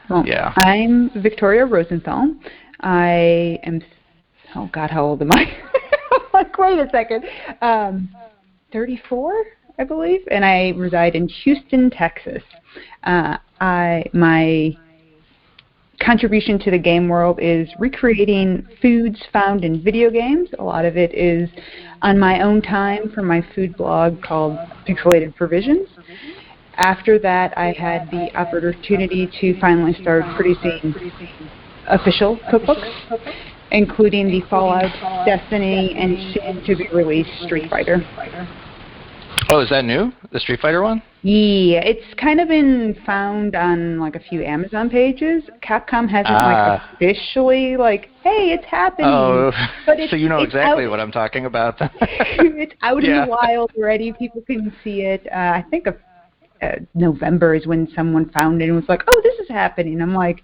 Well, Yeah. I'm Victoria Rosenthal. I am, oh God, how old am I? Like, wait a second. 34, I believe, and I reside in Houston, Texas. My contribution to the game world is recreating foods found in video games. A lot of it is on my own time for my food blog called Pixelated Provisions. After that, I had the opportunity to finally start producing official cookbooks, including the Fallout, Destiny, and soon-to-be-released Street Fighter. Oh, is that new? The Street Fighter one? Yeah, it's kind of been found on like a few Amazon pages. Capcom hasn't like officially like, hey, it's happening. Oh, but it's, so you know it's exactly out, what I'm talking about. It's out in the wild already. People can see it. I think November is when someone found it and was like, oh, this is happening. I'm like,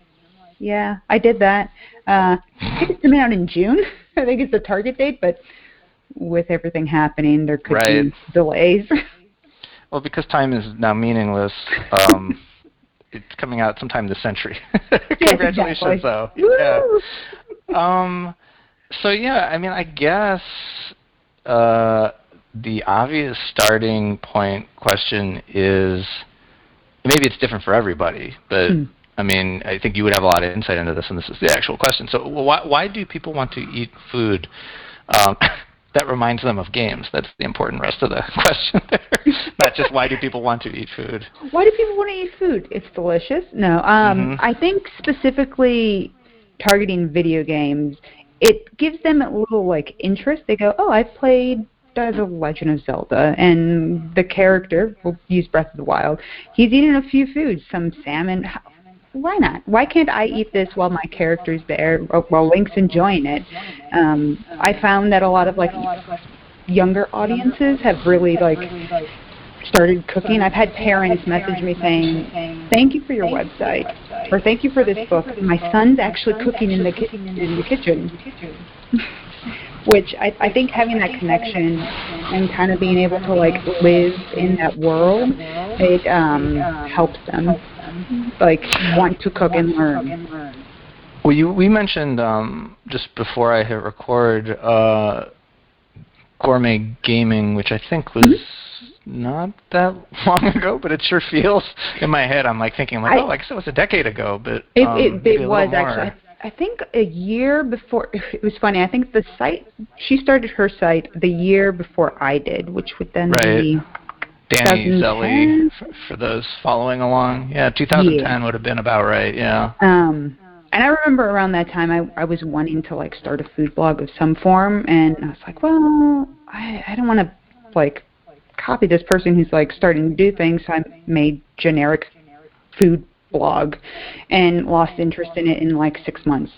yeah, I did that. I think it's coming out in June. I think it's the target date, but with everything happening, there could be delays. Well, because time is now meaningless, it's coming out sometime this century. Congratulations, exactly. though. Yeah. So, yeah, I mean, I guess the obvious starting point question is, maybe it's different for everybody, but I mean, I think you would have a lot of insight into this, and this is the actual question. So why do people want to eat food that reminds them of games? That's the important rest of the question there. Not just why do people want to eat food. Why do people want to eat food? It's delicious. No, I think specifically targeting video games, it gives them a little like interest. They go, oh, I've played The Legend of Zelda, and the character, we'll use Breath of the Wild, he's eating a few foods, some salmon. Why not? Why can't I eat this while my character's there, while Link's enjoying it? I found that a lot of like younger audiences have really like started cooking. I've had parents message me saying, thank you for your website, or thank you for this book. My son's actually cooking in the kitchen. Which I think having that connection and kind of being able to like live in that world, it helps them like want to cook and learn. Well, we mentioned just before I hit record gourmet gaming, which I think was not that long ago, but it sure feels in my head. I'm like thinking like, I guess it was a decade ago, but it was actually. I think a year before, it was funny, I think the site, she started her site the year before I did, which would then be Danny Zelli, for those following along. Yeah, 2010 would have been about right, yeah. And I remember around that time I was wanting to like start a food blog of some form, and I was like, well, I don't want to like copy this person who's like starting to do things, so I made generic food blog and lost interest in it in like 6 months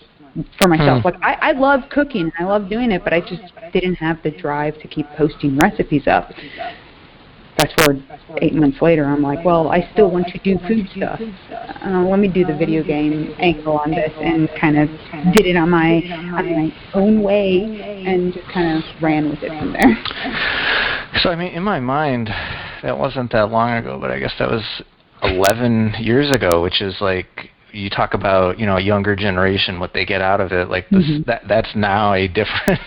for myself. Like I love cooking, I love doing it, but I just didn't have the drive to keep posting recipes up. Fast forward 8 months later, I'm like, well, I still want to do food stuff. Let me do the video game angle on this, and kind of did it on my own way and just kind of ran with it from there. So I mean, in my mind, that wasn't that long ago, but I guess that was 11 years ago, which is like, you talk about, you know, a younger generation, what they get out of it, like this, that's now a different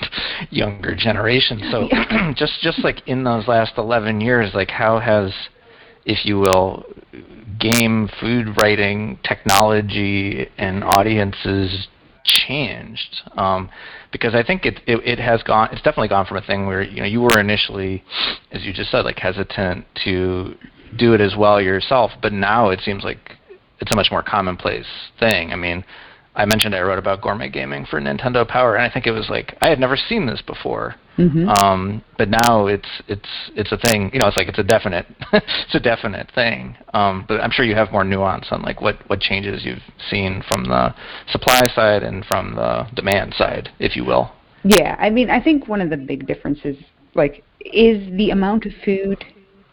younger generation. So just like in those last 11 years, like how has, if you will, game food writing technology and audiences changed? Because I think it has gone, it's definitely gone from a thing where, you know, you were initially, as you just said, like hesitant to do it as well yourself, but now it seems like it's a much more commonplace thing. I mean, I mentioned I wrote about gourmet gaming for Nintendo Power, and I think it was like, I had never seen this before. But now it's a thing. You know, it's like it's a definite thing. But I'm sure you have more nuance on like what changes you've seen from the supply side and from the demand side, if you will. Yeah, I mean, I think one of the big differences like is the amount of food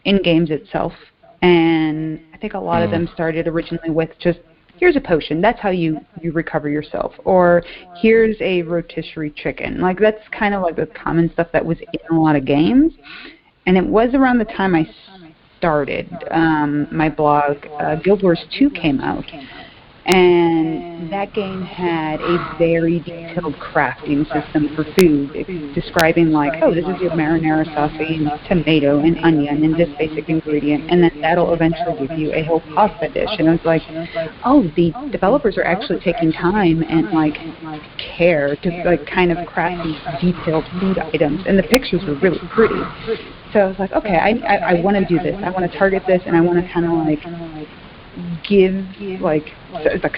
in games itself. And I think a lot of them started originally with just, here's a potion, that's how you recover yourself. Or here's a rotisserie chicken. Like that's kind of like the common stuff that was in a lot of games. And it was around the time I started my blog, Guild Wars 2 came out. And and that game had a very detailed crafting system for food, describing like, oh, this is your marinara sauce and tomato and onion and this basic ingredient, and then that'll eventually give you a whole pasta dish. And I was like, oh, the developers are actually taking time and like care to like kind of craft these detailed food items, and the pictures were really pretty. So I was like, okay, I want to do this. I want to target this, and I want to kind of like give, like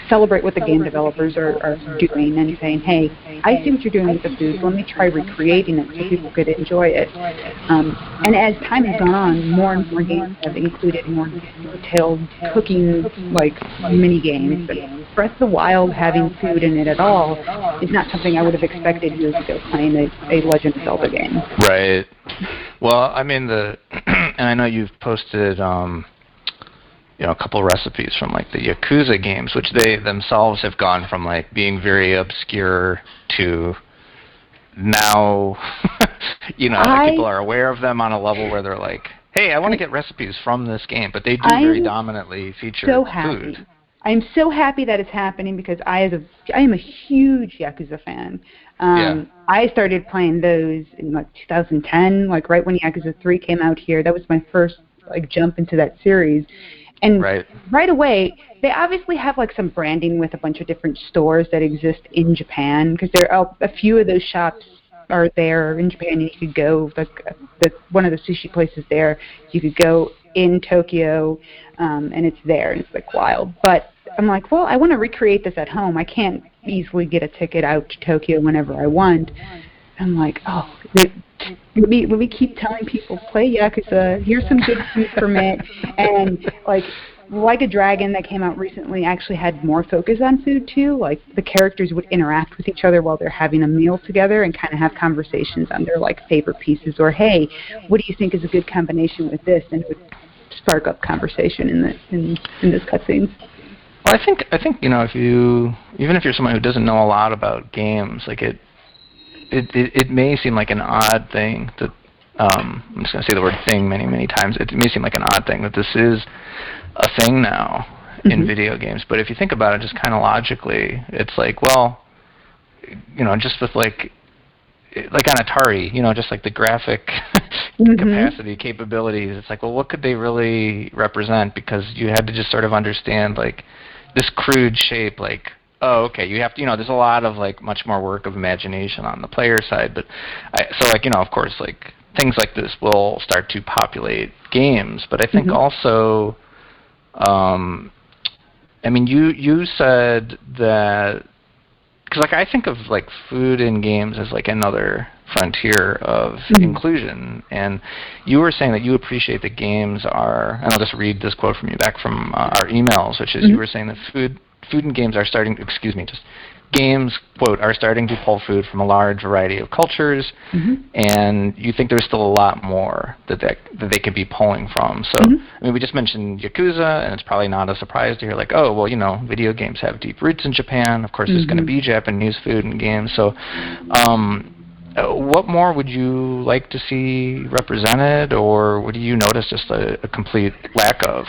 celebrate what the game developers are doing and saying, hey, I see what you're doing with the food. Let me try recreating it so people could enjoy it. And as time has gone on, more and more games have included more detailed cooking, like mini games. But Breath of the Wild having food in it at all is not something I would have expected years ago playing a Legend of Zelda game. Right. Well, I mean, and I know you've posted a couple recipes from like the Yakuza games, which they themselves have gone from like being very obscure to now, like people are aware of them on a level where they're like, hey, I want to get recipes from this game, but they do very dominantly feature food. I'm so happy that it's happening because I am a huge Yakuza fan. I started playing those in like 2010, like right when Yakuza 3 came out here. That was my first like jump into that series. And right away, they obviously have like some branding with a bunch of different stores that exist in Japan, because there are a few of those shops are there in Japan, and you could go, like one of the sushi places there, you could go in Tokyo, and it's there, and it's like wild. But I'm like, well, I want to recreate this at home. I can't easily get a ticket out to Tokyo whenever I want. I'm like, oh, let me keep telling people, play Yakuza, here's some good food from it. And like a Dragon that came out recently actually had more focus on food too. Like the characters would interact with each other while they're having a meal together and kind of have conversations on their like favorite pieces, or hey, what do you think is a good combination with this? And it would spark up conversation in this cutscenes. Well, I think even if you're someone who doesn't know a lot about games, like it may seem like an odd thing that I'm just going to say the word thing many times. It may seem like an odd thing that this is a thing now in video games. But if you think about it just kind of logically, it's like, well, just with like on Atari, just like the graphic capacity, capabilities, it's like, well, what could they really represent? Because you had to just sort of understand like this crude shape, like, oh, okay, you have to, there's a lot of like much more work of imagination on the player side. But of course, like things like this will start to populate games. But I think also, you said that, because like I think of like food in games as like another frontier of inclusion, and you were saying that you appreciate that games are, and I'll just read this quote from you back from our emails, which is you were saying that food and games are games, quote, are starting to pull food from a large variety of cultures, and you think there's still a lot more that they could be pulling from. So, we just mentioned Yakuza, and it's probably not a surprise to hear, like, oh, well, video games have deep roots in Japan. Of course, there's going to be Japanese food in games. So, what more would you like to see represented, or what do you notice just a complete lack of?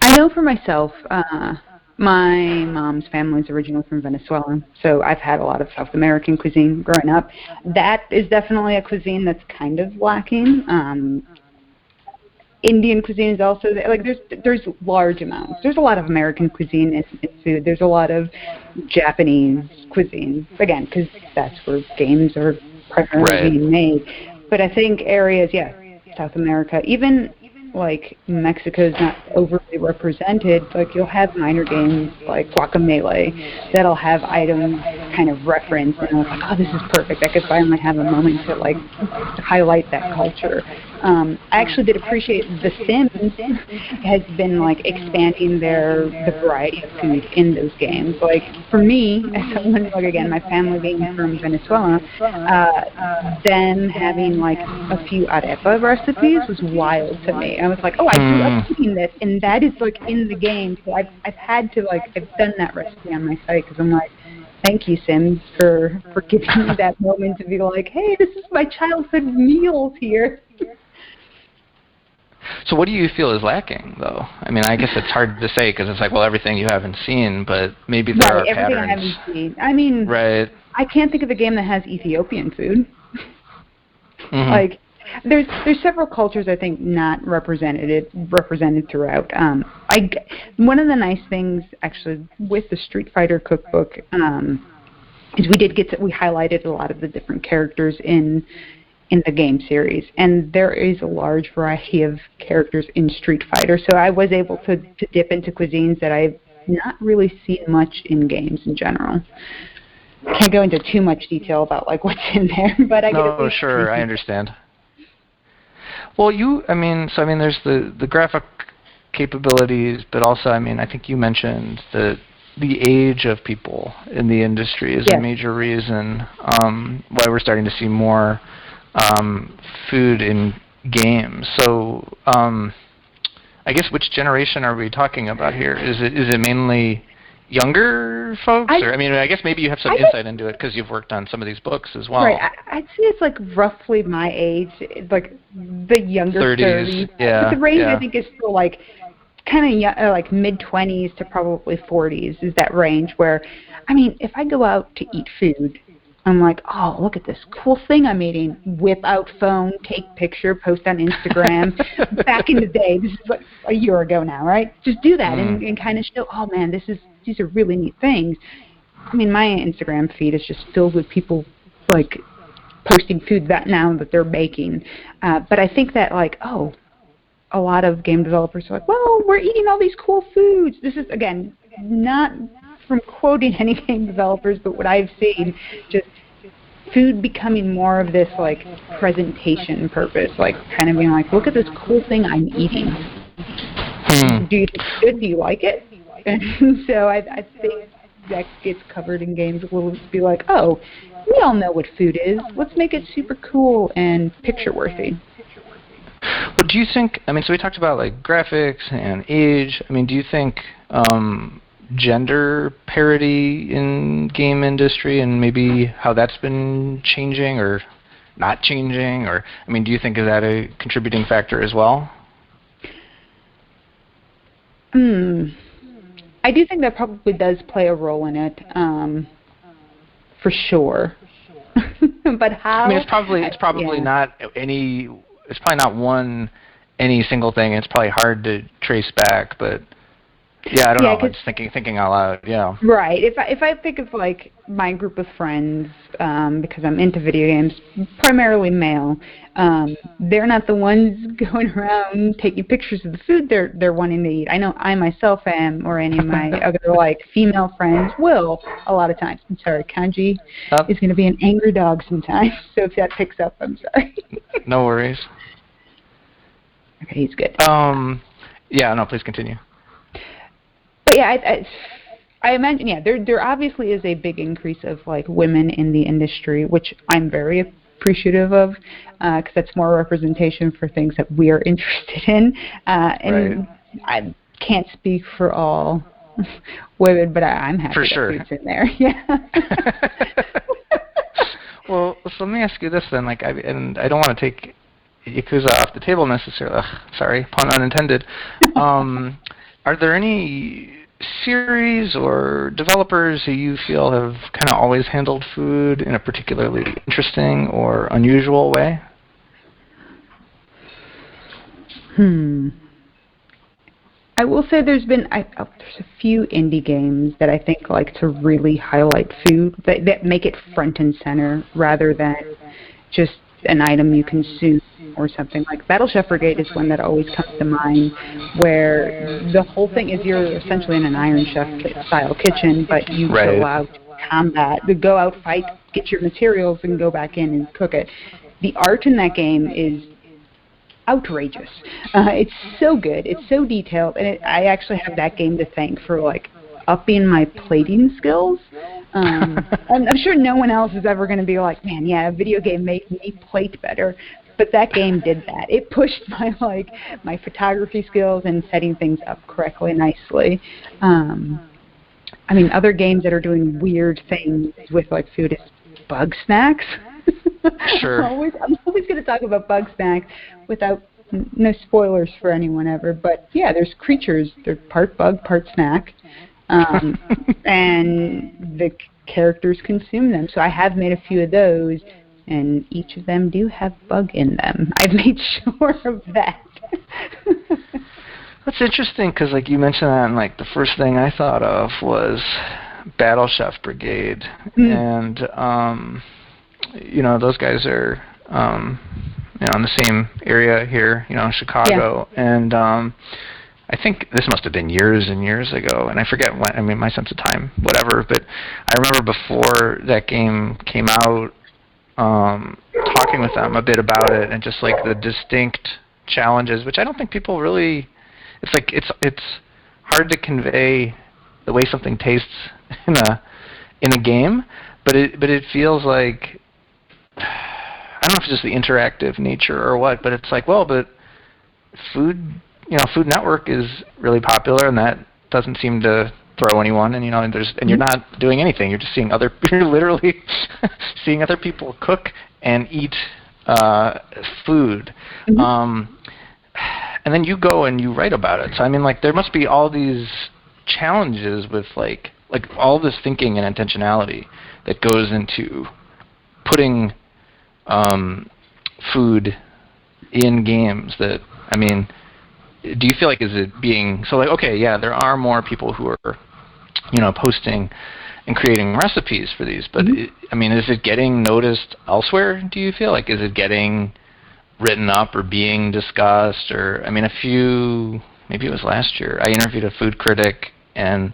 I know for myself, my mom's family is originally from Venezuela, so I've had a lot of South American cuisine growing up. That is definitely a cuisine that's kind of lacking. Indian cuisine is also like there's large amounts. There's a lot of American cuisine in food. There's a lot of Japanese cuisine, again, because that's where games are primarily being made. But I think areas, South America, even like Mexico's not overly represented. Like you'll have minor games like Guacamelee that'll have items kind of referenced, and I was like, oh, this is perfect. I could finally have a moment to like highlight that culture. I actually did appreciate The Sims has been like expanding the variety of food in those games. Like for me, as someone, like again, my family being from Venezuela, then having like a few arepa recipes was wild to me. I was like, oh, I grew up eating this, and that is like in the game. So I've had to like, I've done that recipe on my site because I'm like, thank you, Sims, for giving me that moment to be like, hey, this is my childhood meals here. So what do you feel is lacking, though? I mean, I guess it's hard to say because it's like, well, everything you haven't seen, but maybe there are everything patterns. I haven't seen. I mean, right. I can't think of a game that has Ethiopian food. Mm-hmm. Like, there's several cultures I think not represented throughout. One of the nice things actually with the Street Fighter Cookbook is we highlighted a lot of the different characters in the game series, and there is a large variety of characters in Street Fighter. So I was able to dip into cuisines that I've not really seen much in games in general. Can't go into too much detail about like what's in there, but I No, sure, I understand. Well, there's the graphic capabilities, but also, I think you mentioned the age of people in the industry is a major reason why we're starting to see more food in games. So, I guess which generation are we talking about here? Is it mainly younger folks, or I guess maybe you have some insight into it because you've worked on some of these books as well. Right, I'd say it's like roughly my age, like the younger 30s. Yeah, but the range I think is still like kind of like mid-20s to probably 40s is that range where, if I go out to eat food, I'm like, oh, look at this cool thing I'm eating. Whip out phone, take picture, post on Instagram. Back in the day, this is like a year ago now, right? Just do that and kind of show, oh man, these are really neat things. My Instagram feed is just filled with people like posting food that they're making. But I think that a lot of game developers are like, well, we're eating all these cool foods. This is, again, not from quoting any game developers, but what I've seen, just food becoming more of this like presentation purpose, like kind of being like, look at this cool thing I'm eating. Do you think it's good? Do you like it? And so I think that gets covered in games a little, to be like, oh, we all know what food is. Let's make it super cool and picture-worthy. But do you think, so we talked about like graphics and age. Do you think gender parity in game industry and maybe how that's been changing or not changing, or do you think is that a contributing factor as well? I do think that probably does play a role in it, for sure. But how? It's probably not any. It's probably not any single thing. It's probably hard to trace back, but I don't know. I'm just thinking out loud. Yeah. Right. If I think of like my group of friends, because I'm into video games, primarily male, they're not the ones going around taking pictures of the food they're wanting to eat. I know I myself am, or any of my other like female friends will a lot of times. I'm sorry, Kanji is going to be an angry dog sometimes. So if that picks up, I'm sorry. No worries. Okay, he's good. No, please continue. But I imagine, there obviously is a big increase of like women in the industry, which I'm very appreciative of, because that's more representation for things that we are interested in. And I can't speak for all women, but I'm happy that food's in there. Yeah. Well, so let me ask you this then. I don't want to take Yakuza off the table necessarily. Sorry, pun unintended. Are there any series or developers who you feel have kind of always handled food in a particularly interesting or unusual way? I will say there's a few indie games that I think like to really highlight food, that make it front and center rather than just an item you consume or something. Like Battle Chef Brigade is one that always comes to mind, where the whole thing is you're essentially in an Iron Chef style kitchen, but you go out combat, go out, fight, get your materials, and go back in and cook it. The art in that game is outrageous. It's so good. It's so detailed, and I actually have that game to thank for like upping my plating skills. I'm sure no one else is ever going to be like, man, a video game made me plate better. But that game did that. It pushed my photography skills and setting things up correctly, nicely. Other games that are doing weird things with like food is Bug Snacks. Sure. I'm always going to talk about Bug Snacks without no spoilers for anyone ever, but yeah, there's creatures. They're part bug, part snack, and the characters consume them. So I have made a few of those, and each of them do have bug in them. I've made sure of that. That's interesting because, like, you mentioned that, and like the first thing I thought of was Battle Chef Brigade, and those guys are in the same area here, in Chicago, and I think this must have been years and years ago, and I forget when. I mean, my sense of time, whatever. But I remember before that game came out, talking with them a bit about it, and just like the distinct challenges, which I don't think people really. It's like it's hard to convey the way something tastes in a game, but it feels like, I don't know if it's just the interactive nature or what, but it's like, well, but Food Network is really popular, and that doesn't seem to throw anyone, and you're not doing anything. You're just you're literally seeing other people cook and eat food. And then you go and you write about it. So I mean, like, there must be all these challenges with like all this thinking and intentionality that goes into putting food in games. That, I mean, do you feel like, is it being so, like, okay, yeah, there are more people who are posting and creating recipes for these, but I mean, is it getting noticed elsewhere? Do you feel like, is it getting written up or being discussed? Or, I mean, maybe it was last year, I interviewed a food critic and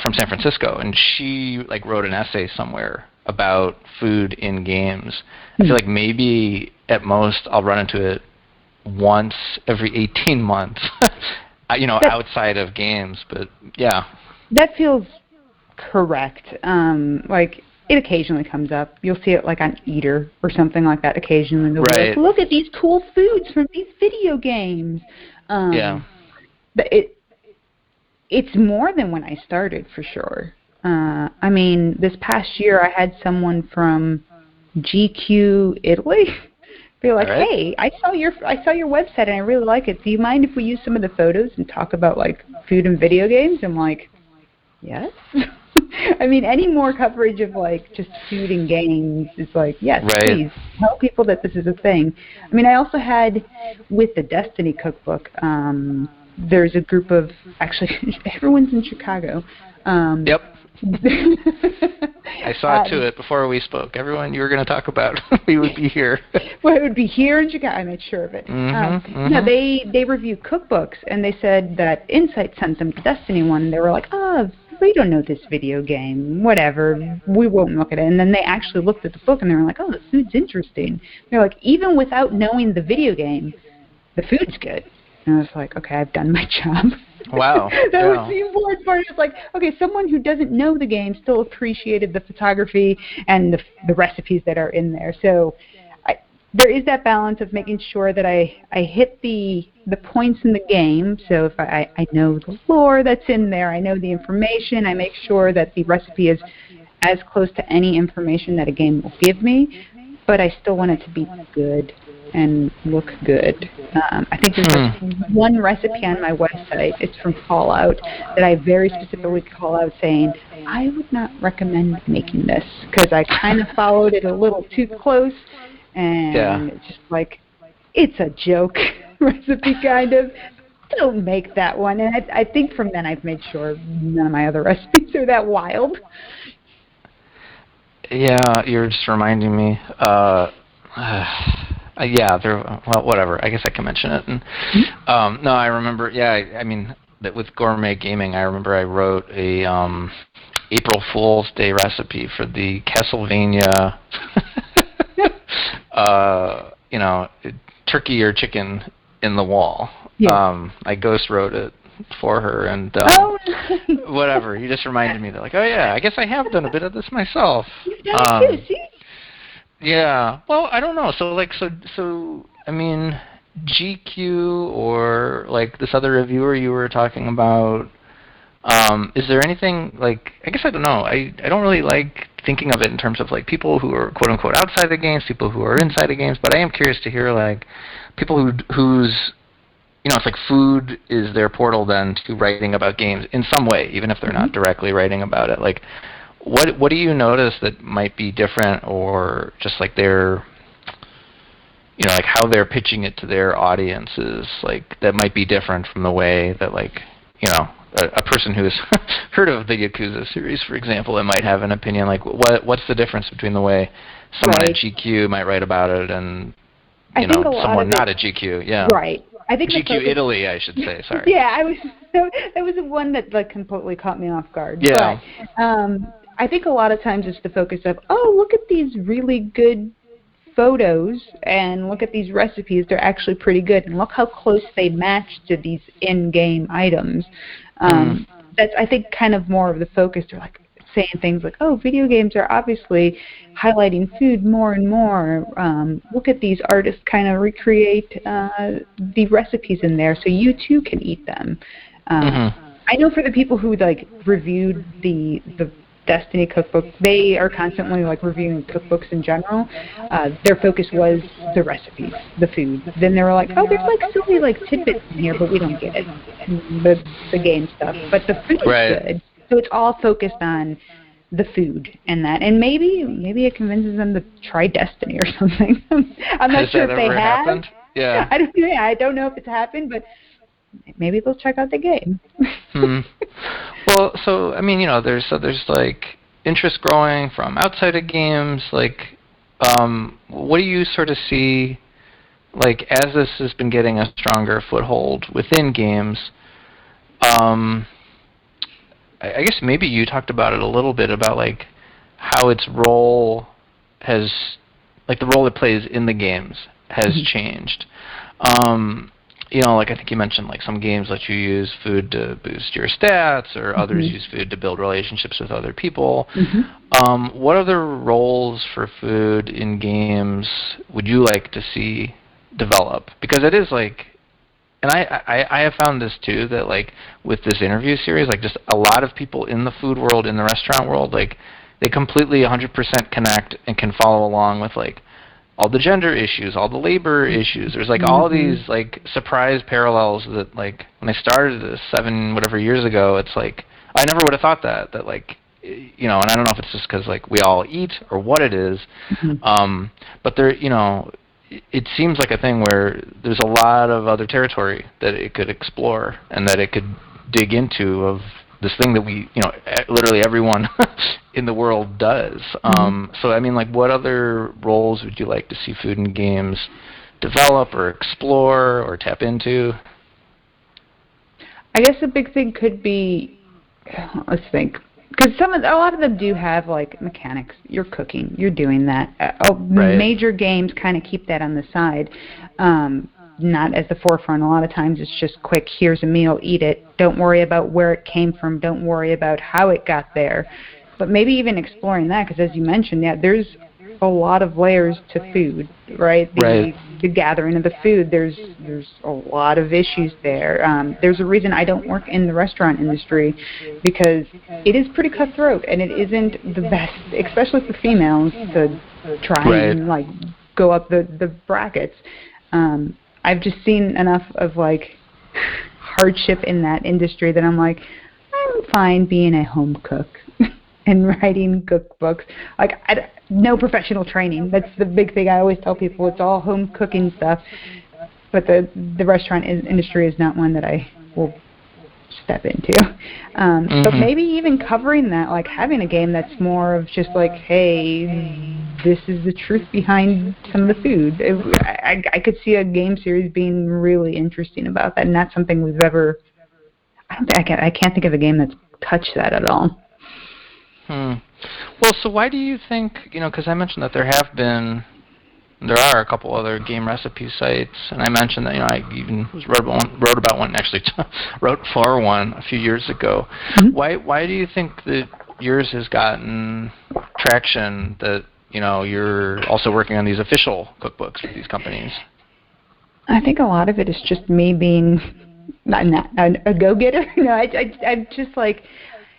from San Francisco, and she like wrote an essay somewhere about food in games. I feel like maybe at most I'll run into it once every 18 months, outside of games, but yeah. That feels correct. Like, it occasionally comes up. You'll see it like on Eater or something like that occasionally. They'll be like, look at these cool foods from these video games. But it's more than when I started, for sure. I mean, this past year I had someone from GQ Italy be like, hey, I saw your website and I really like it. Do you mind if we use some of the photos and talk about like food and video games? I'm like, yes. I mean, any more coverage of like just food and games is like, yes, please tell people that this is a thing. I mean, I also had with the Destiny Cookbook, there's a group of, actually, everyone's in Chicago. Yep. I saw to it before we spoke. Everyone you were going to talk about, we would be here. Well, it would be here in Chicago. I made sure of it. No, they review cookbooks, and they said that Insight sent them to Destiny one, and they were like, we don't know this video game, whatever, we won't look at it. And then they actually looked at the book, and they were like, oh, the food's interesting. They're like, even without knowing the video game, the food's good. And I was like, okay, I've done my job. Wow. That was the important part. It's like, okay, someone who doesn't know the game still appreciated the photography and the recipes that are in there. So there is that balance of making sure that I hit the points in the game. So if I know the lore that's in there, I know the information, I make sure that the recipe is as close to any information that a game will give me, but I still want it to be good and look good. I think there's one recipe on my website, it's from Fallout, that I very specifically call out saying, I would not recommend making this, because I kind of followed it a little too close, and it's just like, it's a joke recipe, kind of. Don't make that one. And I think from then I've made sure none of my other recipes are that wild. Yeah, you're just reminding me. Well, whatever. I guess I can mention it. And, no, I remember. Yeah, I mean, that with gourmet gaming, I remember I wrote a April Fool's Day recipe for the Castlevania, turkey or chicken in the wall. Yeah. I ghost wrote it for her, and whatever. You just reminded me that, like, oh yeah, I guess I have done a bit of this myself. You've done it too, see? Yeah. Well, I don't know. So I mean, GQ or like this other reviewer you were talking about, is there anything, like, I guess I don't know. I don't really like thinking of it in terms of like people who are quote unquote outside the games, people who are inside the games. But I am curious to hear like people whose it's like food is their portal then to writing about games in some way, even if they're not directly writing about it. Like, what do you notice that might be different, or just like their like how they're pitching it to their audiences, like that might be different from the way that like a person who's heard of the Yakuza series, for example, that might have an opinion. Like, what's the difference between the way someone at GQ might write about it and someone not at GQ? Yeah, right. I think GQ Italy, I should say. Sorry. Yeah, that was the one that like completely caught me off guard. Yeah. But I think a lot of times it's the focus of, oh, look at these really good photos and look at these recipes. They're actually pretty good, and look how close they match to these in-game items. That's, I think, kind of more of the focus. They're like saying things like, oh, video games are obviously highlighting food more and more. Look at these artists kind of recreate the recipes in there so you too can eat them. I know for the people who like reviewed the Destiny cookbook, they are constantly like reviewing cookbooks in general. Their focus was the recipes, the food. Then they were like, oh, there's like so many like tidbits in here, but we don't get it. The game stuff. But the food is good. So it's all focused on the food and that. And maybe it convinces them to try Destiny or something. I'm not sure if they have. Happened? Yeah. I don't know if it's happened, but maybe they'll check out the game. Well, so I mean, there's like interest growing from outside of games. Like, what do you sort of see, like, as this has been getting a stronger foothold within games? I guess maybe you talked about it a little bit about like how its role has, like the role it plays in the games has changed. Like I think you mentioned like some games let you use food to boost your stats, or others use food to build relationships with other people. What other roles for food in games would you like to see develop? Because it is like, and I have found this too, that like with this interview series, like just a lot of people in the food world, in the restaurant world, like they completely 100% connect and can follow along with like all the gender issues, all the labor issues. There's like all these like surprise parallels that like when I started this 7 whatever years ago, it's like I never would have thought that like and I don't know if it's just because like we all eat or what it is, but there it seems like a thing where there's a lot of other territory that it could explore and that it could dig into of this thing that we, literally everyone in the world does. So, I mean, like, what other roles would you like to see food in games develop or explore or tap into? I guess a big thing could be, let's think, because a lot of them do have, like, mechanics. You're cooking. You're doing that. Major games kind of keep that on the side. Not as the forefront. A lot of times it's just quick, here's a meal, eat it. Don't worry about where it came from. Don't worry about how it got there. But maybe even exploring that, because as you mentioned, there's a lot of layers to food, right? The gathering of the food, there's a lot of issues there. There's a reason I don't work in the restaurant industry, because it is pretty cutthroat, and it isn't the best, especially for females, to try and like go up the brackets. I've just seen enough of like hardship in that industry that I'm like, I'm fine being a home cook and writing cookbooks. Like, no professional training. That's the big thing I always tell people. It's all home cooking stuff. But the restaurant industry is not one that I will step into. But maybe even covering that, like having a game that's more of just like, hey, this is the truth behind some of the food. I could see a game series being really interesting about that, and not something we've ever. I can't think of a game that's touched that at all. Well, so why do you think, because I mentioned that there are a couple other game recipe sites, and I mentioned that, I even wrote about one, actually wrote for one a few years ago. Why do you think that yours has gotten traction, that, you're also working on these official cookbooks for these companies? I think a lot of it is just me being not a go-getter. I'm just like,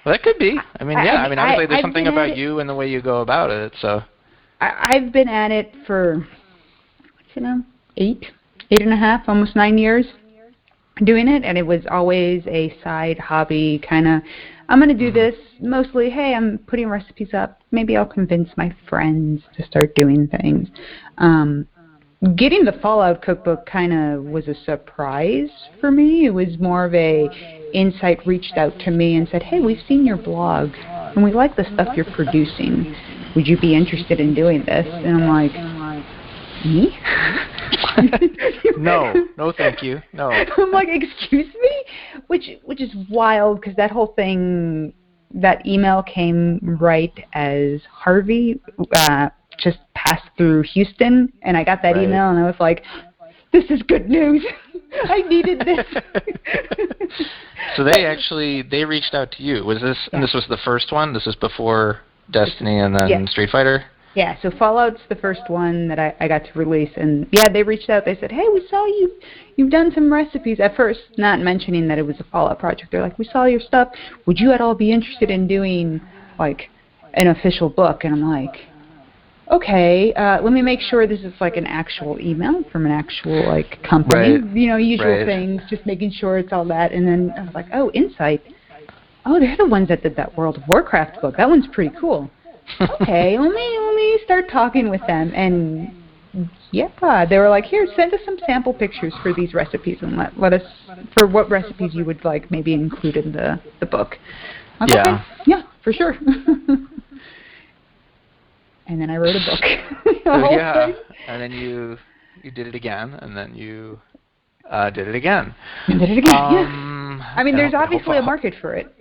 Well, that could be. I mean, obviously there's I've something about you and the way you go about it. So I've been at it for, 8.5, almost 9 years doing it, and it was always a side hobby kind of. I'm going to do this mostly, hey, I'm putting recipes up. Maybe I'll convince my friends to start doing things. Getting the Fallout cookbook kind of was a surprise for me. It was more of a Insight reached out to me and said, hey, we've seen your blog, and we like the stuff you're producing. Would you be interested in doing this? And I'm like, me? No, thank you. No. I'm like, excuse me? Which is wild, because that whole thing, that email came right as Harvey just passed through Houston, and I got that email, and I was like, this is good news. I needed this. So they reached out to you. Was this, and this was the first one? This was before Destiny and then Street Fighter? Yeah, so Fallout's the first one that I got to release, and they reached out. They said, hey, we saw you've done some recipes. At first, not mentioning that it was a Fallout project. They're like, we saw your stuff. Would you at all be interested in doing, like, an official book? And I'm like, okay, let me make sure this is, like, an actual email from an actual, like, company. Right. Usual things, just making sure it's all that. And then I was like, oh, Insight. Oh, they're the ones that did that World of Warcraft book. That one's pretty cool. Okay, let me start talking with them, and they were like, here, send us some sample pictures for these recipes, and let us, for what recipes you would like maybe include in the book. Okay, yeah, for sure. And then I wrote a book. And then you did it again, and then you did it again. And did it again, I mean, there's obviously a market for it.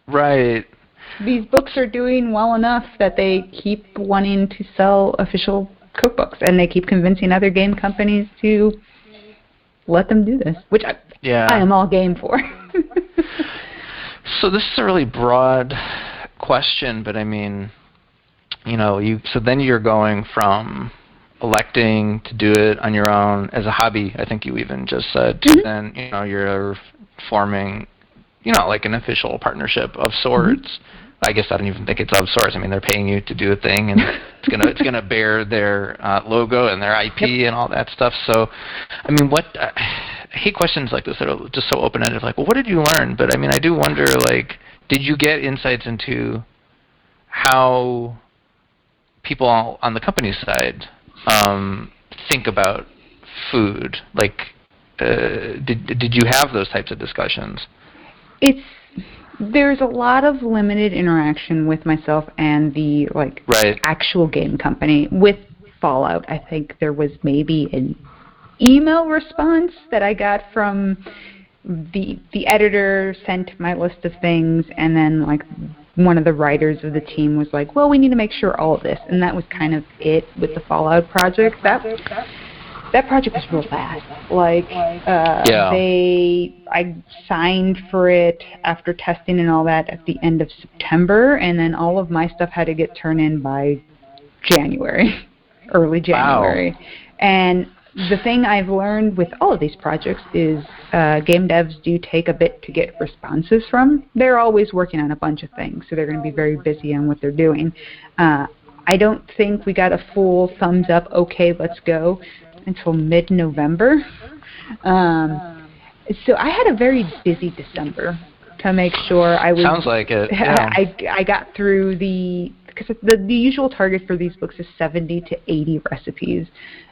Right. These books are doing well enough that they keep wanting to sell official cookbooks, and they keep convincing other game companies to let them do this, which I am all game for. So this is a really broad question, but I mean, so then you're going from electing to do it on your own as a hobby, I think you even just said, to then, you're forming, like an official partnership of sorts. I guess I don't even think it's of sorts. I mean, they're paying you to do a thing, and it's gonna bear their logo and their IP and all that stuff. So, I mean, I hate questions like this that are just so open-ended. Like, well, what did you learn? But I mean, I do wonder, like, did you get insights into how people on the company side think about food? Like, did you have those types of discussions? There's a lot of limited interaction with myself and the actual game company. With Fallout, I think there was maybe an email response that I got from the editor, sent my list of things, and then like one of the writers of the team was like, well, we need to make sure all of this, and that was kind of it with the Fallout project. That project was real fast. I signed for it after testing and all that at the end of September, and then all of my stuff had to get turned in by January, early January. Wow. And the thing I've learned with all of these projects is game devs do take a bit to get responses from. They're always working on a bunch of things, so they're going to be very busy on what they're doing. I don't think we got a full thumbs up, okay, let's go, until mid-November. So I had a very busy December to make sure I was... Sounds like it. Yeah. I got through because the usual target for these books is 70 to 80 recipes.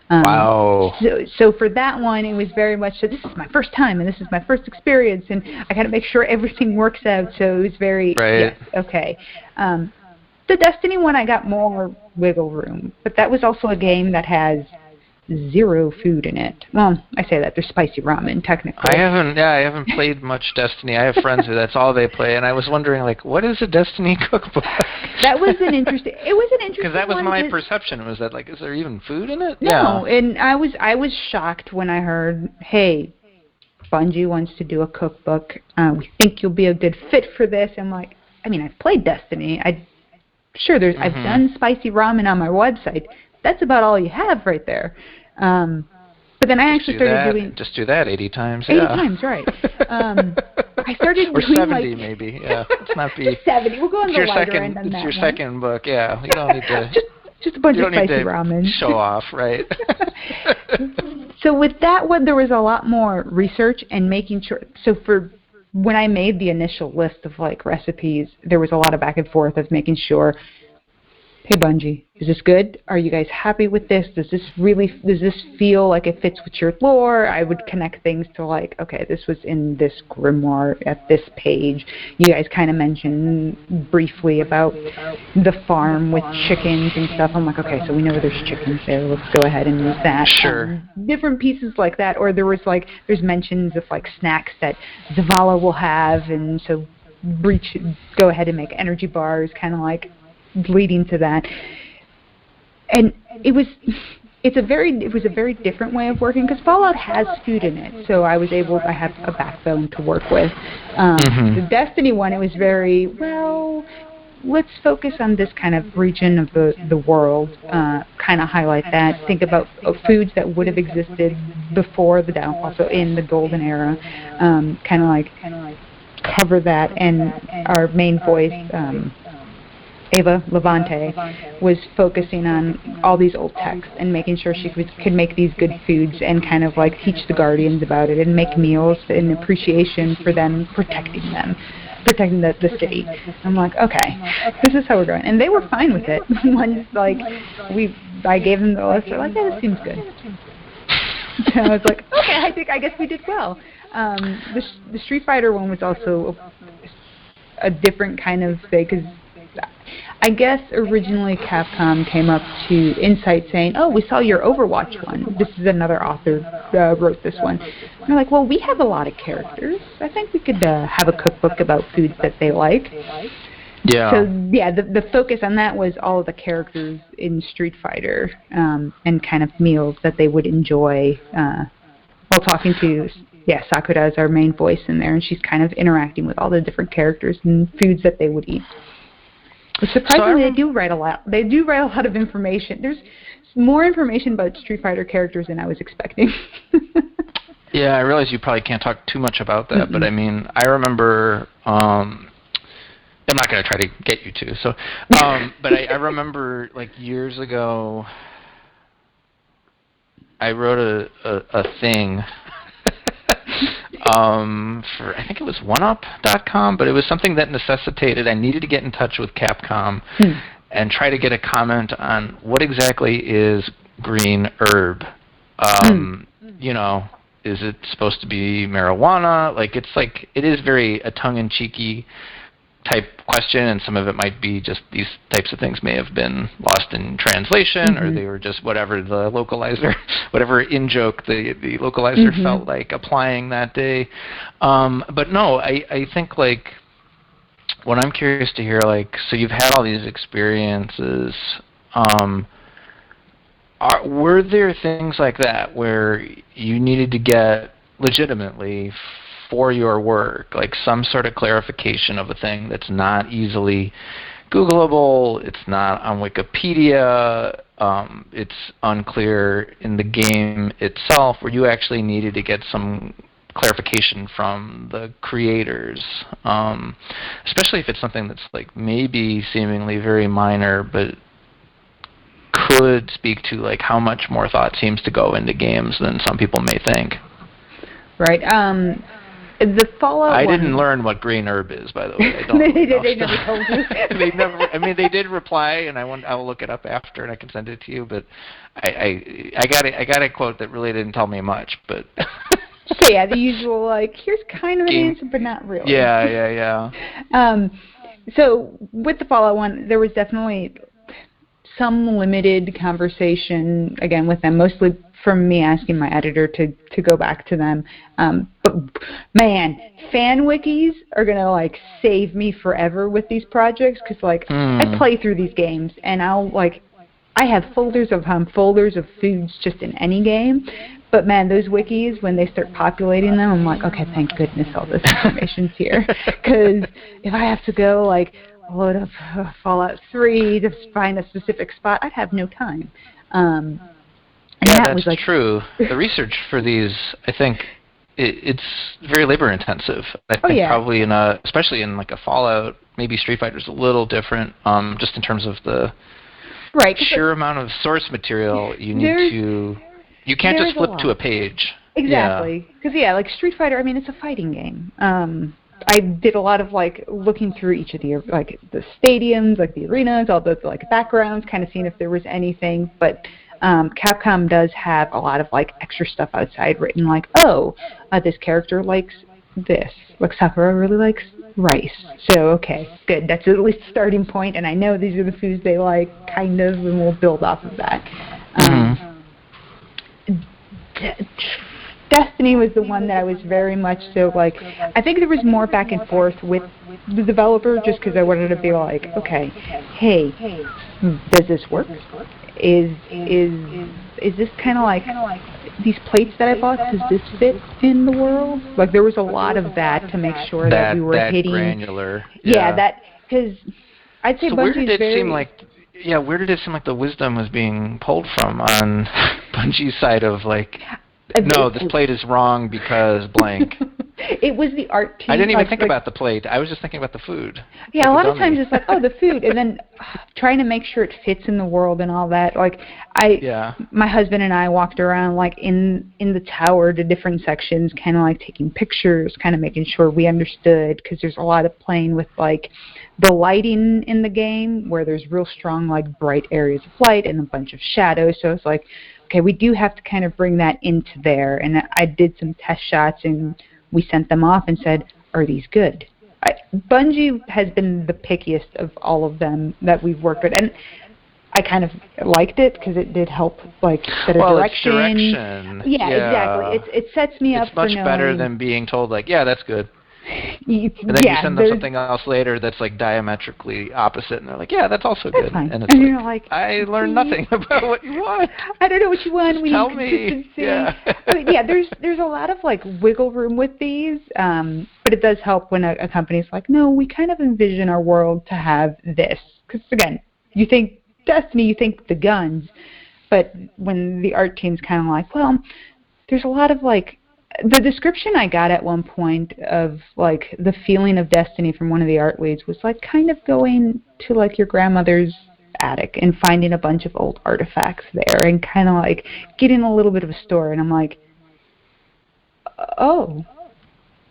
Wow. So for that one, it was very much, so this is my first time, and this is my first experience, and I got to make sure everything works out, so it was very, yes, okay. The Destiny one, I got more wiggle room, but that was also a game that has zero food in it. Well, I say that there's spicy ramen technically. I haven't played much Destiny. I have friends who that's all they play, and I was wondering, like, what is a Destiny cookbook? It was an interesting because that was my perception, was that, like, is there even food in it? No, and I was shocked when I heard, hey, Bungie wants to do a cookbook. We think you'll be a good fit for this. I'm like, I mean, I've played Destiny. I've done spicy ramen on my website. That's about all you have right there. But But then I actually started doing... Just do that 80 times, 80 times, right. I started or doing 70 maybe, yeah. Let's not be... 70. We'll go on the lighter end on that. It's your second book, yeah. You don't need to... just a bunch of spicy ramen. Show off, right? So with that one, there was a lot more research and making sure... So when I made the initial list of like recipes, there was a lot of back and forth of making sure, hey Bungie, is this good? Are you guys happy with this? Does this feel like it fits with your lore? I would connect things to like, okay, this was in this grimoire at this page. You guys kind of mentioned briefly about the farm with chickens and stuff. I'm like, okay, so we know there's chickens there. Let's go ahead and use that. Sure. Different pieces like that. Or there's mentions of like snacks that Zavala will have, and so Breach should go ahead and make energy bars, kind of like leading to that. And it was a very different way of working, because Fallout has food in it, so I have a backbone to work with. The Destiny one, it was very, well, let's focus on this kind of region of the world, kind of highlight that, think about foods that would have existed before the downfall, so in the golden era, kind of like cover that. And our main voice, Ava Levante, was focusing on all these old texts and making sure she could make these good foods and kind of like teach the Guardians about it and make meals in appreciation for them, protecting the city. I'm like, okay, this is how we're going. And they were fine with it. Once I gave them the list, they're like, yeah, this seems good. So I was like, okay, I guess we did well. The Street Fighter one was also a different kind of thing, because I guess originally Capcom came up to Insight saying, oh, we saw your Overwatch one. This is another author wrote this one. And they're like, well, we have a lot of characters. I think we could have a cookbook about foods that they like. Yeah. So, yeah, the focus on that was all of the characters in Street Fighter, and kind of meals that they would enjoy, while talking to... Yeah, Sakura is our main voice in there, and she's kind of interacting with all the different characters and foods that they would eat. But surprisingly, they do write a lot. They do write a lot of information. There's more information about Street Fighter characters than I was expecting. Yeah, I realize you probably can't talk too much about that, but I mean, I remember... I'm not going to try to get you to. So, but I remember like years ago, I wrote a thing for, I think it was oneup.com, but it was something that necessitated I needed to get in touch with Capcom and try to get a comment on what exactly is green herb. You know, is it supposed to be marijuana? It is very a tongue-in-cheeky type question, and some of it might be just these types of things may have been lost in translation, or they were just whatever the localizer, whatever in-joke the localizer felt like applying that day. But no, I think like what I'm curious to hear, like, so you've had all these experiences. Were there things like that where you needed to get legitimately for your work, like some sort of clarification of a thing that's not easily Googleable, it's not on Wikipedia, it's unclear in the game itself, where you actually needed to get some clarification from the creators, especially if it's something that's like maybe seemingly very minor, but could speak to like how much more thought seems to go into games than some people may think. Right. The Fallout I didn't learn what green herb is, by the way. I don't they never told you. They never. I mean, they did reply, and I'll look it up after, and I can send it to you. But I got a quote that really didn't tell me much. But so yeah, the usual like, here's kind of an answer, but not really. Yeah. So with the Fallout one, there was definitely some limited conversation again with them, mostly from me asking my editor to go back to them. But man, fan wikis are gonna like save me forever with these projects, because like I play through these games and I have folders of foods just in any game. But man, those wikis, when they start populating them, I'm like, okay, thank goodness all this information's here, because if I have to go like load up Fallout 3 to find a specific spot, I'd have no time. And yeah, that that's was like true. The research for these, I think, it's very labor intensive. I think probably especially in like a Fallout, maybe Street Fighter's a little different, just in terms of the sheer amount of source material you need to. You can't just flip to a page. Exactly. Because, like Street Fighter, I mean, it's a fighting game. I did a lot of, like, looking through each of the, like, the stadiums, like, the arenas, all the, like, backgrounds, kind of seeing if there was anything. But Capcom does have a lot of, like, extra stuff outside written, like, this character likes this. Like, Sakura really likes rice. So, okay, good. That's at least a starting point, and I know these are the foods they like, kind of, and we'll build off of that. Destiny was the one that I was very much so, like, I think there was more back and forth with the developer just because I wanted to be like, okay, hey, does this work? Is this kind of like these plates that I bought, does this fit in the world? Like, there was a lot of that to make sure that we were hitting... granular. Yeah, that, because I'd say so where did it seem like... Yeah, where did it seem like the wisdom was being pulled from on Bungie's side of, like... No, this plate is wrong because blank. It was the art team. I didn't even think about the plate. I was just thinking about the food. Yeah, a lot of times it's like, the food, and then trying to make sure it fits in the world and all that. Like, my husband and I walked around, like, in the tower to different sections, kind of like taking pictures, kind of making sure we understood, because there's a lot of playing with, like, the lighting in the game, where there's real strong, like, bright areas of light and a bunch of shadows. So it's like, okay, we do have to kind of bring that into there. And I did some test shots, and we sent them off and said, are these good? Bungie has been the pickiest of all of them that we've worked with. And I kind of liked it because it did help, like, set a direction. It's direction. Yeah, exactly. It sets me up for knowing. It's much better than being told, like, yeah, that's good. And then you send them something else later that's like diametrically opposite, and they're like, yeah, that's also good. Fine. And it's you're like, I learned nothing about what you want. I don't know what you want. We Tell need me. consistency. Yeah. There's a lot of, like, wiggle room with these, but it does help when a company's like, no, we kind of envision our world to have this. Because, again, you think Destiny, you think the guns, but when the art team's kind of like, well, there's a lot of, like, the description I got at one point of, like, the feeling of Destiny from one of the art leads was, like, kind of going to, like, your grandmother's attic and finding a bunch of old artifacts there and kind of, like, getting a little bit of a story. And I'm like, oh,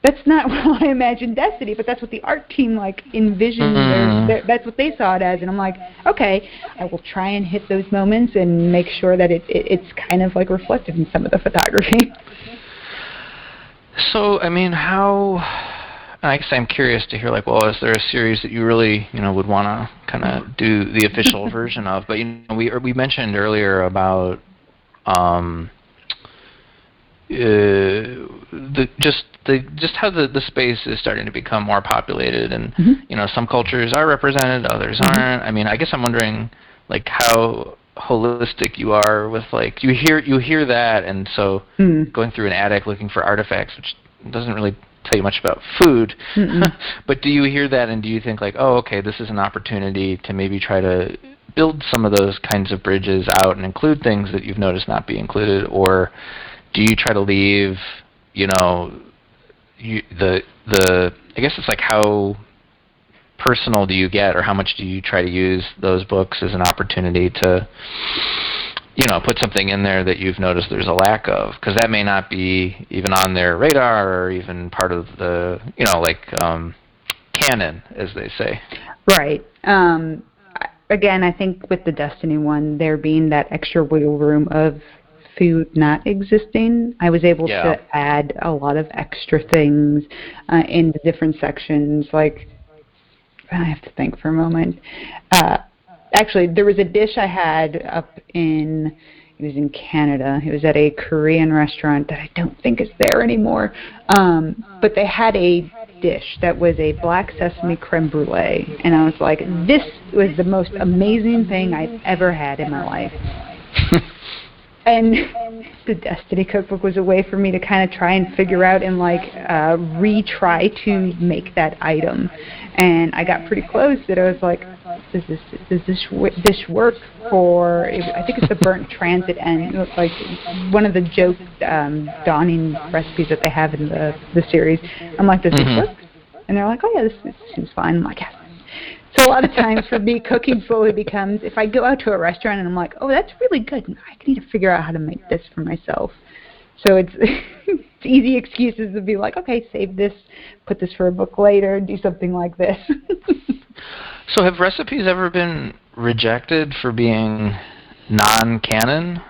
that's not what I imagined Destiny, but that's what the art team, like, envisioned. That's what they saw it as. And I'm like, okay, I will try and hit those moments and make sure that it's kind of, like, reflected in some of the photography. So, I mean, I guess I'm curious to hear, like, well, is there a series that you really, would want to kind of do the official version of? But, we mentioned earlier about just how the space is starting to become more populated, and, some cultures are represented, others aren't. I mean, I guess I'm wondering, like, how holistic you are with, like, you hear that, and so going through an attic looking for artifacts, which doesn't really tell you much about food, but do you hear that and do you think, like, oh, okay, this is an opportunity to maybe try to build some of those kinds of bridges out and include things that you've noticed not be included, or do you try to leave, I guess it's like, how personal do you get, or how much do you try to use those books as an opportunity to, put something in there that you've noticed there's a lack of? Because that may not be even on their radar or even part of the, canon, as they say. Right. Again, I think with the Destiny one, there being that extra wiggle room of food not existing, I was able to add a lot of extra things in the different sections, like, I have to think for a moment. Actually, there was a dish I had it was in Canada. It was at a Korean restaurant that I don't think is there anymore. But they had a dish that was a black sesame creme brulee. And I was like, this was the most amazing thing I've ever had in my life. And the Destiny Cookbook was a way for me to kind of try and figure out and, like, retry to make that item. And I got pretty close that I was like, dish work for? I think it's the burnt transit end, like one of the joke dawning recipes that they have in the series. I'm like, does this work? And they're like, oh yeah, this seems fine. I'm like, yes. So a lot of times for me, cooking slowly becomes, if I go out to a restaurant and I'm like, oh, that's really good, I need to figure out how to make this for myself. So it's easy excuses to be like, okay, save this, put this for a book later, do something like this. So have recipes ever been rejected for being non-canon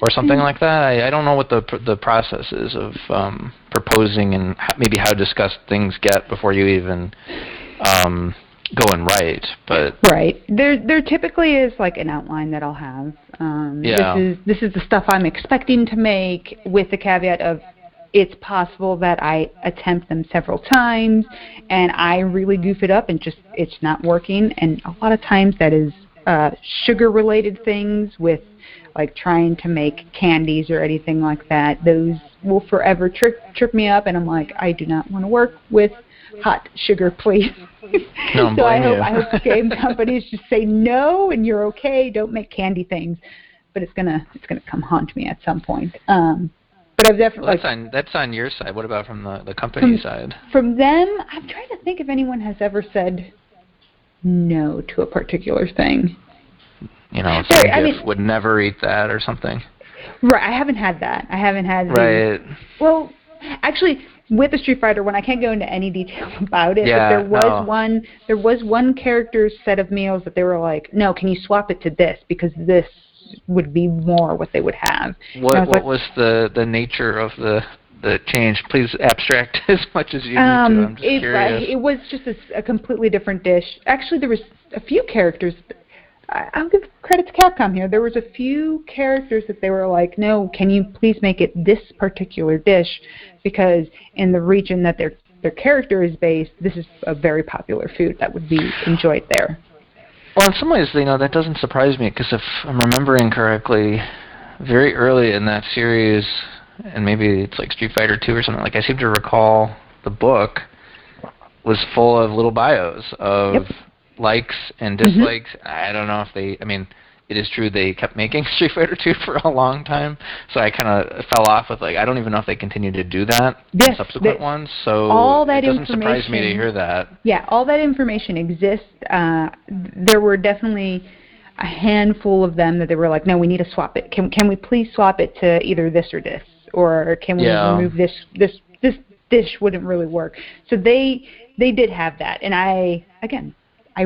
or something like that? I don't know what the process is of proposing and maybe how discussed things get before you even go and write. But right, there typically is like an outline that I'll have. This is the stuff I'm expecting to make, with the caveat of it's possible that I attempt them several times and I really goof it up and just it's not working. And a lot of times that is sugar-related things, with like trying to make candies or anything like that. Those will forever trip me up, and I'm like, I do not want to work with hot sugar, please. No, so I hope game companies just say no, and you're okay. Don't make candy things, but it's gonna come haunt me at some point. But I've definitely that's on your side. What about from the company side? From them, I'm trying to think if anyone has ever said no to a particular thing. You know, would never eat that or something. Right, I haven't had that. I haven't had. Right. Well, actually, with the Street Fighter one, I can't go into any detail about it. Yeah, but there was one character's set of meals that they were like, no, can you swap it to this, because this would be more what they would have. What was the nature of the change? Please abstract as much as you need to. I'm just curious. It was just a completely different dish. Actually, there was a few characters. I'll give credit to Capcom here. There was a few characters that they were like, no, can you please make it this particular dish, because in the region that their character is based, this is a very popular food that would be enjoyed there. Well, in some ways, that doesn't surprise me, because if I'm remembering correctly, very early in that series, and maybe it's like Street Fighter 2 or something, like I seem to recall the book was full of little bios of likes and dislikes. I don't know if it is true they kept making Street Fighter 2 for a long time, so I kind of fell off with I don't even know if they continue to do that in subsequent ones, so all that it doesn't surprise me to hear that. Yeah, all that information exists. There were definitely a handful of them that they were like, no, we need to swap it. Can we please swap it to either this or this? Or can we remove this dish wouldn't really work. So they did have that, and I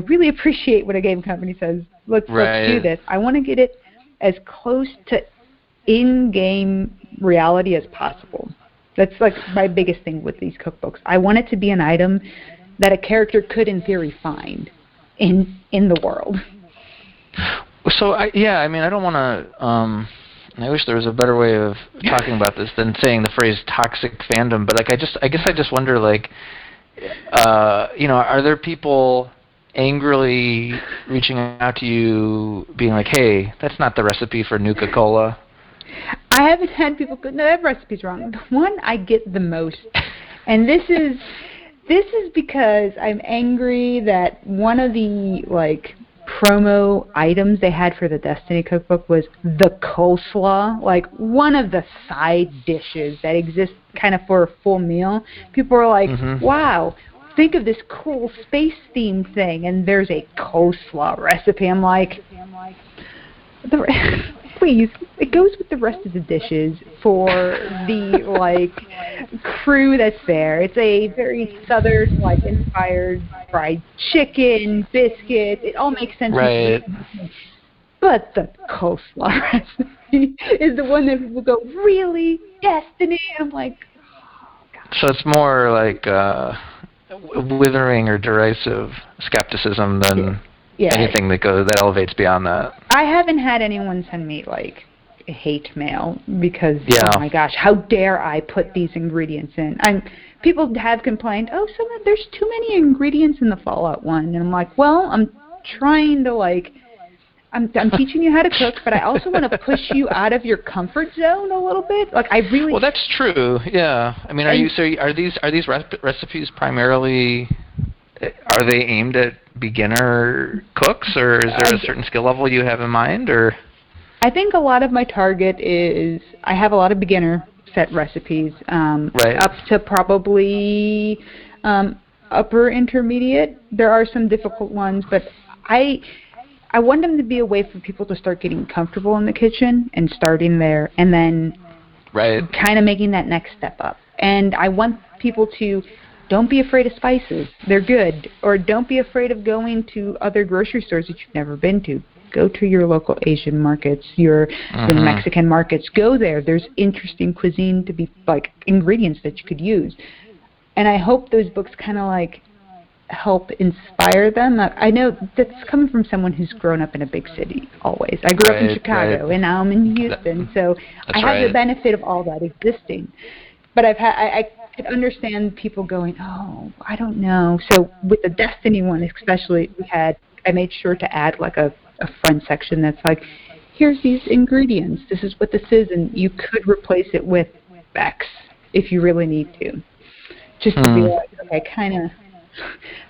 really appreciate when a game company says, let's do this. I want to get it as close to in-game reality as possible. That's like my biggest thing with these cookbooks. I want it to be an item that a character could, in theory, find in the world. So, I don't want to... I wish there was a better way of talking about this than saying the phrase toxic fandom, but I guess I just wonder, are there people angrily reaching out to you being like, hey, that's not the recipe for Nuka-Cola? I haven't had people go, no, that recipe's wrong. The one I get the most, and this is because I'm angry that one of the promo items they had for the Destiny cookbook was the coleslaw, one of the side dishes that exists kind of for a full meal. People are like, wow, think of this cool space-themed thing, and there's a coleslaw recipe. I'm like, please, it goes with the rest of the dishes for the, crew that's there. It's a very southern, inspired fried chicken, biscuits. It all makes sense. Right. But the coleslaw recipe is the one that people go, really? Destiny? I'm like, oh, God. So it's more withering or derisive skepticism than anything that elevates beyond that. I haven't had anyone send me hate mail because oh my gosh, how dare I put these ingredients in? People have complained, there's too many ingredients in the Fallout one, and I'm like, well, I'm trying to I'm teaching you how to cook, but I also want to push you out of your comfort zone a little bit. Well, that's true. Yeah. I mean, are these recipes primarily are they aimed at beginner cooks, or is there a certain skill level you have in mind, or? I think a lot of my target is, I have a lot of beginner set recipes, up to probably upper intermediate. There are some difficult ones, but I want them to be a way for people to start getting comfortable in the kitchen and starting there, and then kind of making that next step up. And I want people to, don't be afraid of spices. They're good. Or don't be afraid of going to other grocery stores that you've never been to. Go to your local Asian markets, your Mexican markets. Go there. There's interesting cuisine to be, like, ingredients that you could use. And I hope those books kind of, like, help inspire them. I know that's coming from someone who's grown up in a big city always. I grew up in Chicago, and now I'm in Houston, so I have the benefit of all that existing. But I could understand people going, oh, I don't know. So with the Destiny one especially, I made sure to add like a front section that's like, here's these ingredients. This is what this is, and you could replace it with X if you really need to. Just to be like, okay, kind of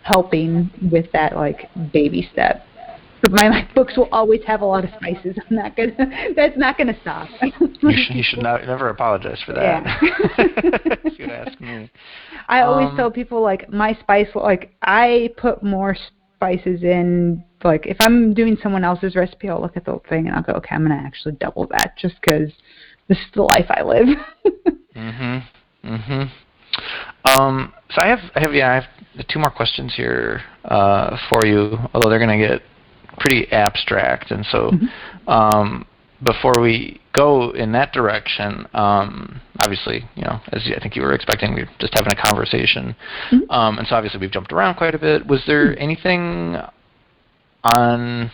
helping with that like baby step. But my books will always have a lot of spices. That's not gonna stop. You should never apologize for that. Yeah. If you'd ask me. I always tell people, like, my spice, like, I put more spices in, like, if I'm doing someone else's recipe, I'll look at the whole thing and I'll go, okay, I'm gonna actually double that just because this is the life I live. So I have 2 more questions here for you, although they're going to get pretty abstract. And so before we go in that direction, obviously, as I think you were expecting, we're just having a conversation. And so obviously we've jumped around quite a bit. Was there anything on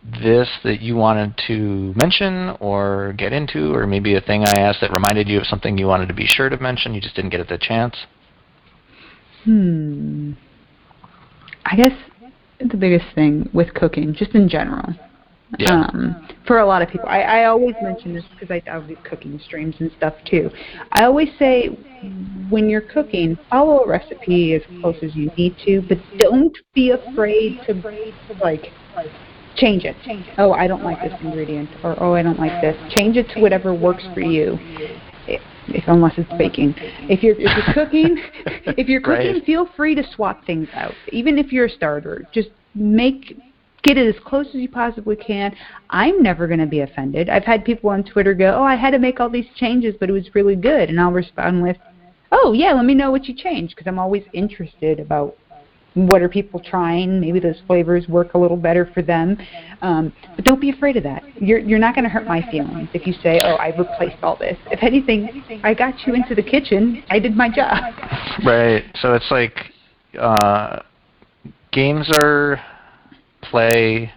this that you wanted to mention or get into, or maybe a thing I asked that reminded you of something you wanted to be sure to mention, you just didn't get the chance? I guess the biggest thing with cooking, just in general, for a lot of people, I always mention this because I do cooking streams and stuff too. I always say, when you're cooking, follow a recipe as close as you need to, but don't be afraid to like change it. Oh, I don't like this ingredient, or oh, I don't like this. Change it to whatever works for you. Unless it's baking. If you're cooking, feel free to swap things out. Even if you're a starter, just get it as close as you possibly can. I'm never going to be offended. I've had people on Twitter go, oh, I had to make all these changes, but it was really good. And I'll respond with, oh, yeah, let me know what you changed, because I'm always interested about what are people trying. Maybe those flavors work a little better for them. But don't be afraid of that. You're not going to hurt my feelings if you say, oh, I replaced all this. If anything, I got you into the kitchen. I did my job. Right. So it's like games are play,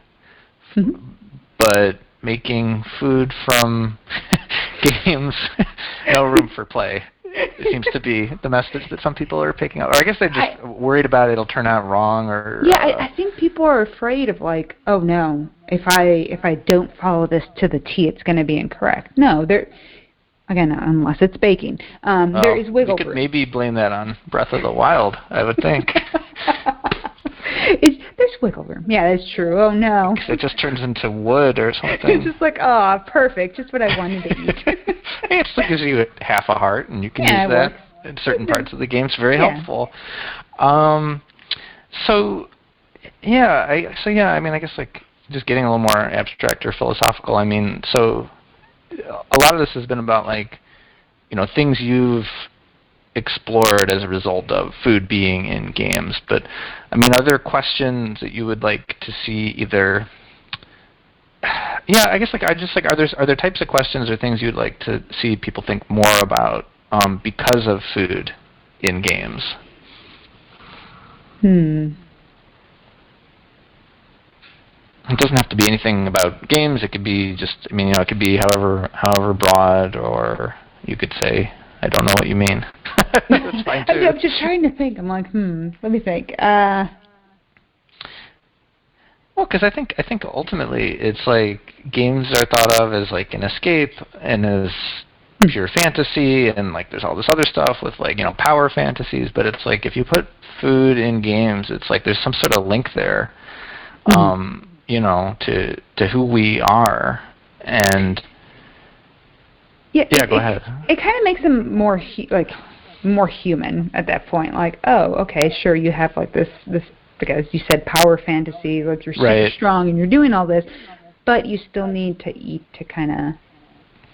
but making food from games, no room for play. It seems to be the message that some people are picking up. Or I guess they're just worried about it'll turn out wrong. Or I think people are afraid of, like, oh no, if I don't follow this to the T, it's going to be incorrect. No, again, unless it's baking, there is wiggle room. You could maybe blame that on Breath of the Wild, I would think. There's wiggle room. Yeah, that's true. Oh no. It just turns into wood or something. It's just like, oh, perfect, just what I wanted to eat. It still gives you half a heart, and you can use that in certain parts of the game. It's very helpful. I guess, like, just getting a little more abstract or philosophical. I mean, so a lot of this has been about, like, things you've explored as a result of food being in games. But I mean, are there questions that you would like to see either? I guess, like, are there types of questions or things you'd like to see people think more about because of food in games? It doesn't have to be anything about games. It could be just, it could be however broad, or you could say, I don't know what you mean. That's fine too. I'm just trying to think. I'm like, let me think. Well, because I think ultimately it's like games are thought of as like an escape and as pure fantasy, and like there's all this other stuff with like, you know, power fantasies, but it's like if you put food in games, it's like there's some sort of link there, you know, to who we are. And yeah, go ahead. It kind of makes them more more human at that point. Like, oh, okay, sure, you have like this like as you said, power fantasy, like you're super strong and you're doing all this, but you still need to eat to kind of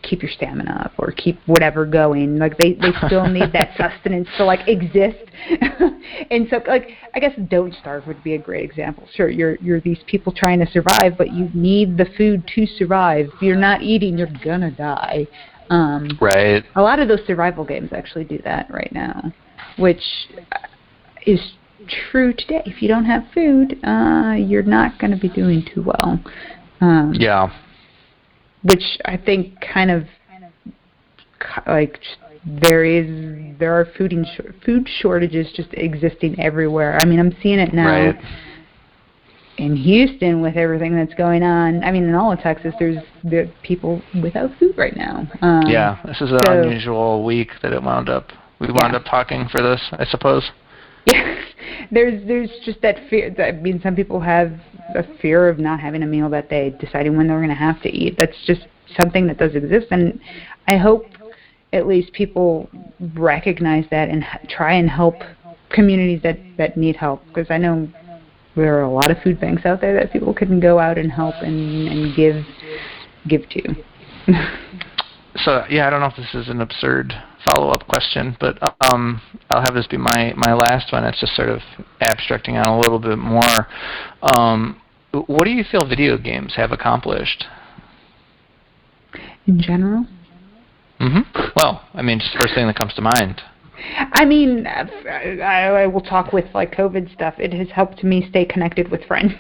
keep your stamina up or keep whatever going. Like they still need that sustenance to like exist. And so like I guess Don't Starve would be a great example. Sure, you're these people trying to survive, but you need the food to survive. If you're not eating, you're gonna die. Right. A lot of those survival games actually do that right now, which is true today. If you don't have food, you're not going to be doing too well. Yeah. Which I think kind of like there are food shortages just existing everywhere. I mean, I'm seeing it now in Houston with everything that's going on. I mean, in all of Texas, there's people without food right now. Yeah, this is an unusual week that we wound up talking for this, I suppose. Yeah, there's just that fear. I mean, some people have a fear of not having a meal that day, deciding when they're going to have to eat. That's just something that does exist, and I hope at least people recognize that and try and help communities that need help. Because I know there are a lot of food banks out there that people can go out and help and give to. So yeah, I don't know if this is an absurd follow-up question, but I'll have this be my last one. It's just sort of abstracting out a little bit more. What do you feel video games have accomplished? In general? Well, I mean, just first thing that comes to mind. I mean, I will talk with like COVID stuff. It has helped me stay connected with friends.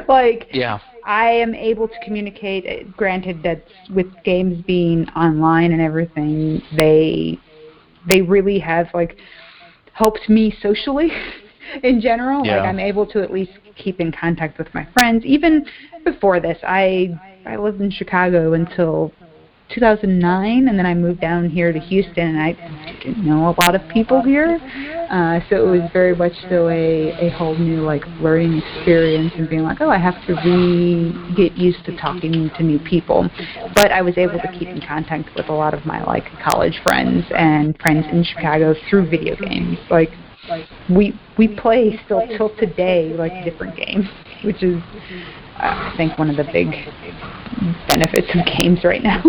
Like, yeah. I am able to communicate. Granted, that's with games being online and everything, they really have like helped me socially in general. Yeah. Like I'm able to at least keep in contact with my friends. Even before this, I lived in Chicago until 2009, and then I moved down here to Houston, and I didn't know a lot of people here, so it was very much still a whole new like learning experience and being like, oh, I have to get used to talking to new people. But I was able to keep in contact with a lot of my like college friends and friends in Chicago through video games. Like we play still till today like different games, which is I think one of the big benefits of games right now.